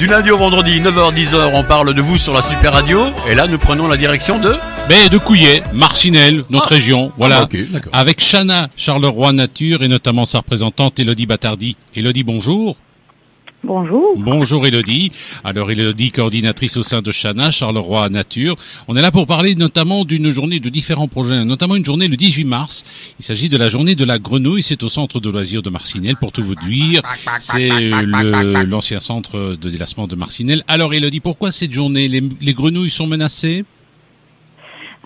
Du lundi au vendredi, 9h-10h, on parle de vous sur la Super Radio. Et là, nous prenons la direction de... De Couillet, Marcinelle, notre région, voilà. Ok, d'accord. Avec Chana, Charleroi Nature et notamment sa représentante Élodie Batardi. Élodie, bonjour. Bonjour. Bonjour Élodie. Alors Élodie, coordinatrice au sein de Chana, Charleroi Nature. On est là pour parler notamment d'une journée de différents projets, notamment une journée le 18 mars. Il s'agit de la journée de la grenouille, c'est au centre de loisirs de Marcinelle, pour tout vous dire. C'est l'ancien centre de délassement de Marcinelle. Alors Élodie, pourquoi cette journée? Les grenouilles sont menacées?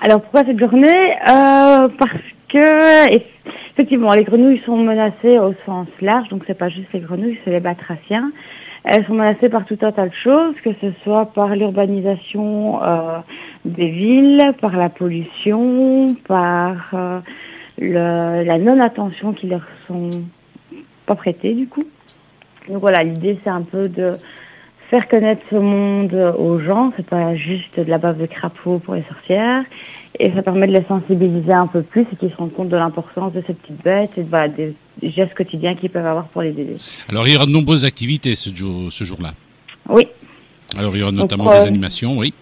Alors pourquoi cette journée Parce que effectivement les grenouilles sont menacées au sens large, donc c'est pas juste les grenouilles, c'est les batraciens. Elles sont menacées par tout un tas de choses, que ce soit par l'urbanisation des villes, par la pollution, par la non-attention qui leur sont pas prêtées du coup. Donc voilà, l'idée c'est un peu de faire connaître ce monde aux gens, c'est pas juste de la bave de crapaud pour les sorcières, et ça permet de les sensibiliser un peu plus et qu'ils se rendent compte de l'importance de ces petites bêtes et des gestes quotidiens qu'ils peuvent avoir pour les aider. Alors il y aura de nombreuses activités ce jour-là. Oui. Alors il y aura notamment des animations, oui.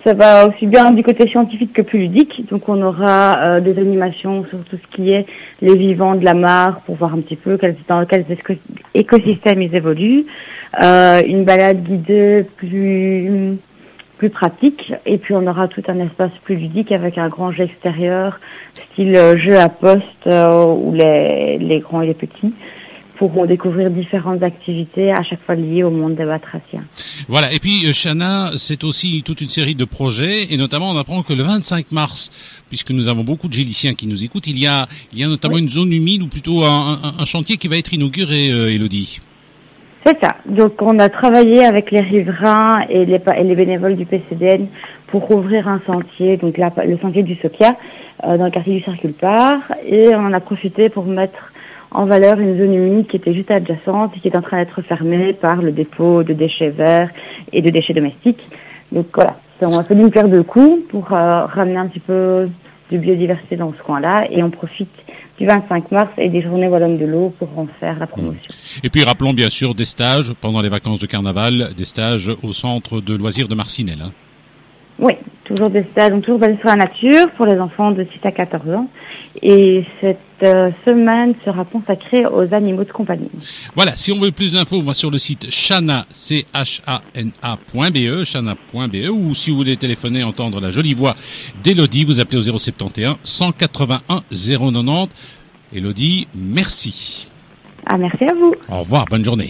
Ça va aussi bien du côté scientifique que plus ludique. Donc on aura des animations sur tout ce qui est les vivants de la mare pour voir un petit peu dans quels écosystèmes ils évoluent. Une balade guidée plus pratique. Et puis on aura tout un espace plus ludique avec un grand jeu extérieur, style jeu à poste où les grands et les petits pourront découvrir différentes activités à chaque fois liées au monde des batraciens. Voilà, et puis Chana, c'est aussi toute une série de projets, et notamment on apprend que le 25 mars, puisque nous avons beaucoup de Géliciens qui nous écoutent, il y a notamment une zone humide ou plutôt un chantier qui va être inauguré, Élodie. C'est ça. Donc on a travaillé avec les riverains et les bénévoles du PCDN pour ouvrir un sentier, donc le sentier du Sokia, dans le quartier du Circulpar, et on en a profité pour mettre en valeur une zone humide qui était juste adjacente et qui est en train d'être fermée par le dépôt de déchets verts et de déchets domestiques. Donc voilà, on a fait une paire de coups pour ramener un petit peu de biodiversité dans ce coin-là, et on profite du 25 mars et des journées wallonnes de l'eau pour en faire la promotion. Et puis rappelons bien sûr des stages pendant les vacances de carnaval, des stages au centre de loisirs de Marcinelle. Hein. Oui, toujours des stages, donc toujours basés sur la nature pour les enfants de 6 à 14 ans. Et cette semaine sera consacrée aux animaux de compagnie. Voilà, si on veut plus d'infos, on va sur le site chana.be, chana.be, ou si vous voulez téléphoner, entendre la jolie voix d'Élodie, vous appelez au 071 181 090. Élodie, merci. Ah, merci à vous. Au revoir, bonne journée.